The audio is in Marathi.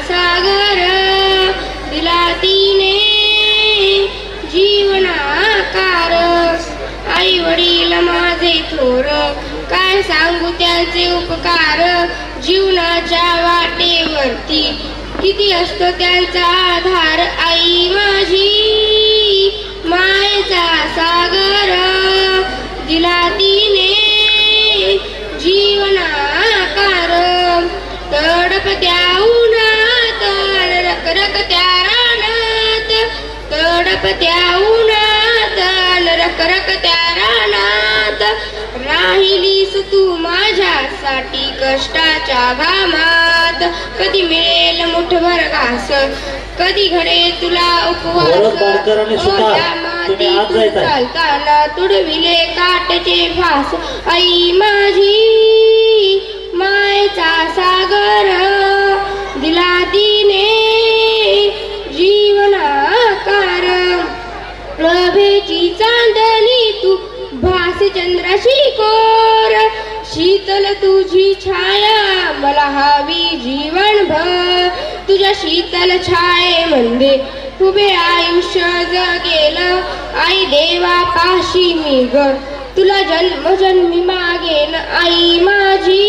सागर दिला तिने जीवनाकार. आई वडील माझे थोर काय सांगू त्यांचे उपकार. जीवनाच्या वाटेवरती किती असतो त्यांचा आधार. आई माझी मायेचा सागर दिला तिने जीवनाकार. तडपत्या उन्हात रखरखत्या रानात तडपत्या उन्हात रखरखत्या रानात राहिलीस तू माझ्यासाठी कष्टाच्या घामात. कधी मिळेल मुठभर घास कधी घडे तुला उपवास. चालताना तुडविले काटचे फास. आई माझी मायेचा सागर दिला तिने जीवनाकार. प्रभेची चांदणी तू भास चंद्राशी कोर. शीतल तुझी छाया मला हवी जीवनभर. तुझ्या शीतल छायेमध्ये उभे आयुष्य जगेल. आई देवा पाशी मी ग तुला जन्मजन्मी मागेन. आई माझी